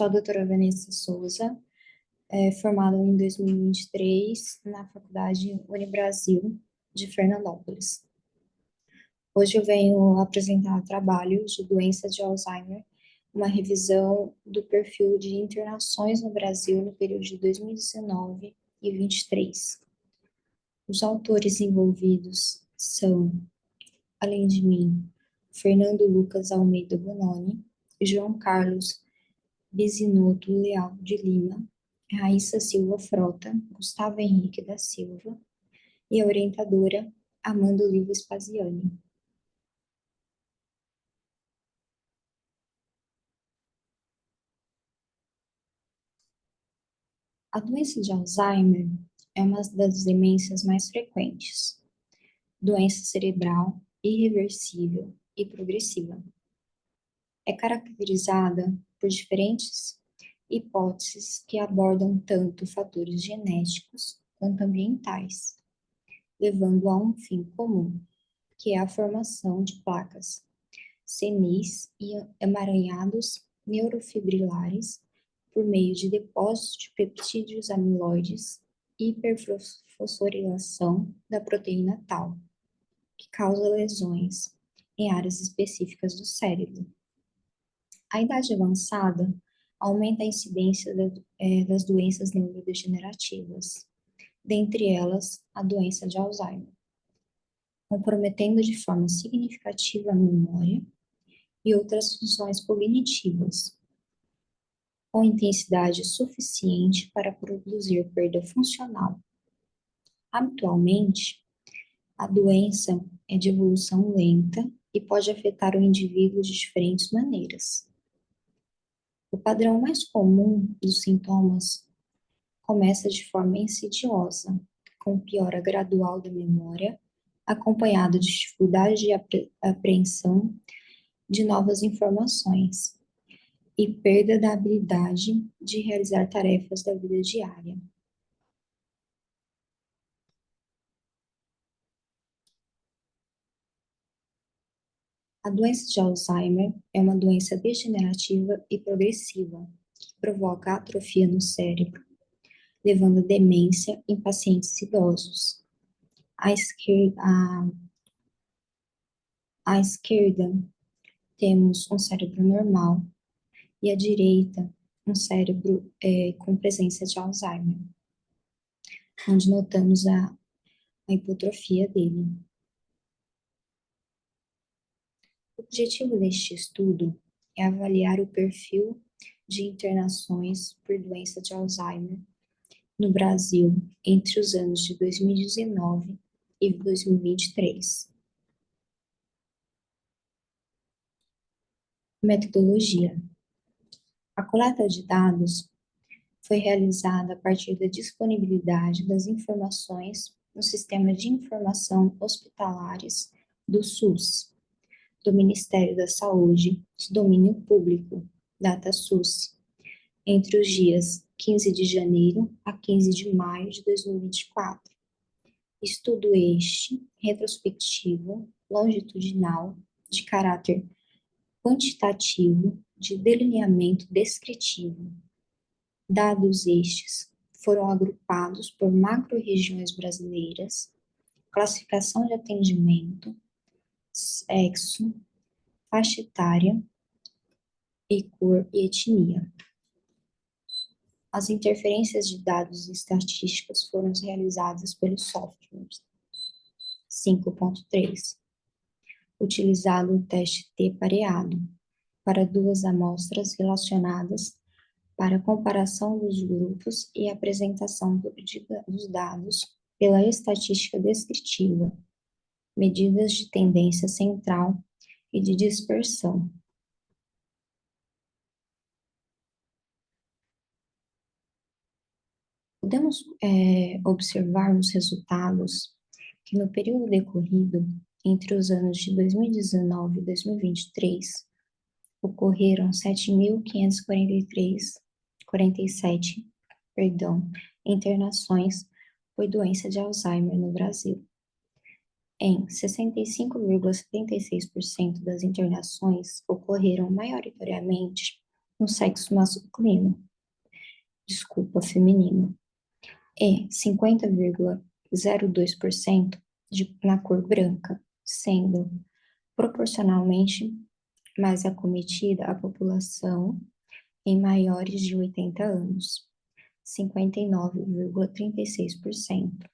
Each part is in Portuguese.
sou a doutora Vanessa Souza, formada em 2023 na Faculdade Unibrasil de Fernandópolis. Hoje eu venho apresentar trabalhos de doença de Alzheimer, uma revisão do perfil de internações no Brasil no período de 2019 e 2023. Os autores envolvidos são, além de mim, Fernando Lucas Almeida Bononi, João Carlos Bizinoto Leal de Lima, Raíssa Silva Frota, Gustavo Henrique da Silva e a orientadora Amanda Oliva Spaziani. A doença de Alzheimer é uma das demências mais frequentes, doença cerebral irreversível e progressiva. É caracterizada por diferentes hipóteses que abordam tanto fatores genéticos quanto ambientais, levando a um fim comum, que é a formação de placas senis e emaranhados neurofibrilares por meio de depósitos de peptídeos amiloides e hiperfosforilação da proteína tau, que causa lesões em áreas específicas do cérebro. A idade avançada aumenta a incidência das doenças neurodegenerativas, dentre elas a doença de Alzheimer, comprometendo de forma significativa a memória e outras funções cognitivas, com intensidade suficiente para produzir perda funcional. Habitualmente, a doença é de evolução lenta e pode afetar o indivíduo de diferentes maneiras. O padrão mais comum dos sintomas começa de forma insidiosa, com piora gradual da memória, acompanhado de dificuldade de apreensão de novas informações e perda da habilidade de realizar tarefas da vida diária. A doença de Alzheimer é uma doença degenerativa e progressiva que provoca atrofia no cérebro, levando a demência em pacientes idosos. À esquerda temos um cérebro normal e à direita um cérebro com presença de Alzheimer, onde notamos a hipotrofia dele. O objetivo deste estudo é avaliar o perfil de internações por doença de Alzheimer no Brasil entre os anos de 2019 e 2023. Metodologia. A coleta de dados foi realizada a partir da disponibilidade das informações no Sistema de Informação Hospitalares do SUS, do Ministério da Saúde, de domínio público, DataSUS, entre os dias 15 de janeiro a 15 de maio de 2024. Estudo este, retrospectivo, longitudinal, de caráter quantitativo, de delineamento descritivo. Dados estes foram agrupados por macro-regiões brasileiras, classificação de atendimento, sexo, faixa etária e cor e etnia. As interferências de dados e estatísticas foram realizadas pelo software 5.3, utilizado o teste T-pareado para duas amostras relacionadas para comparação dos grupos e apresentação dos dados pela estatística descritiva, medidas de tendência central e de dispersão. Podemos observar nos resultados que no período decorrido entre os anos de 2019 e 2023, ocorreram 7.547 internações por doença de Alzheimer no Brasil. Em 65,76% das internações ocorreram maioritariamente no sexo masculino, feminino, e 50,02% na cor branca, sendo proporcionalmente mais acometida a população em maiores de 80 anos, 59,36%,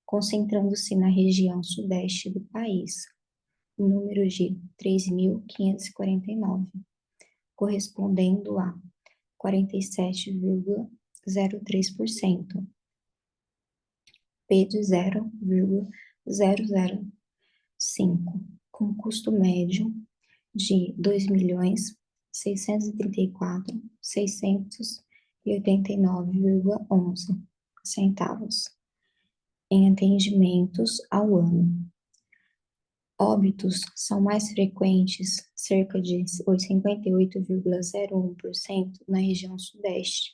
concentrando-se na região sudeste do país, o número de 3.549, correspondendo a 47,03%, P de 0,005, com custo médio de 2.634.689,11 centavos em atendimentos ao ano. Óbitos são mais frequentes, cerca de 58,01% na região sudeste,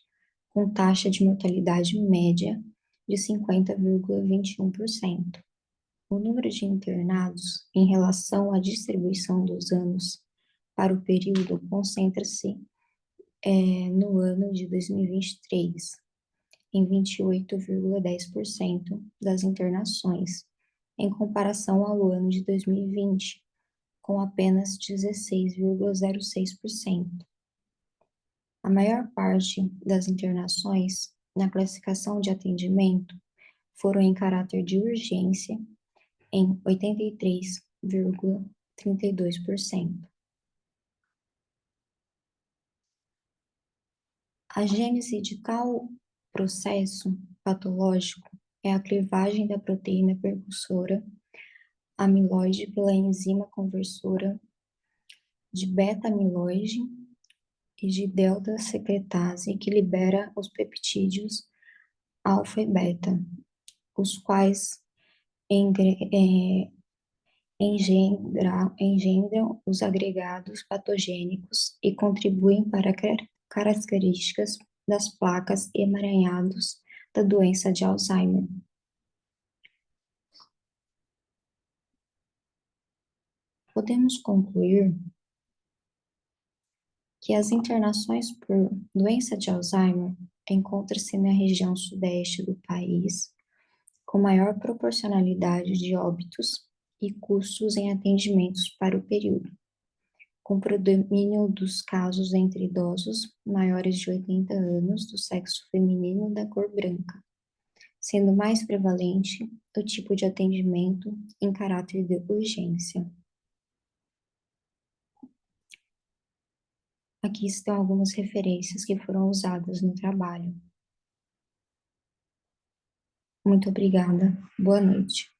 com taxa de mortalidade média de 50,21%. O número de internados em relação à distribuição dos anos para o período concentra-se no ano de 2023, em 28,10% das internações, em comparação ao ano de 2020, com apenas 16,06%. A maior parte das internações na classificação de atendimento foram em caráter de urgência, em 83,32%. A gênese de tal processo patológico é a clivagem da proteína precursora amiloide pela enzima conversora de beta-amiloide e de delta-secretase que libera os peptídeos alfa e beta, os quais engendram os agregados patogênicos e contribuem para características das placas e emaranhados da doença de Alzheimer. Podemos concluir que as internações por doença de Alzheimer encontram-se na região sudeste do país, com maior proporcionalidade de óbitos e custos em atendimentos para o período, com predomínio dos casos entre idosos maiores de 80 anos do sexo feminino da cor branca, sendo mais prevalente o tipo de atendimento em caráter de urgência. Aqui estão algumas referências que foram usadas no trabalho. Muito obrigada. Boa noite.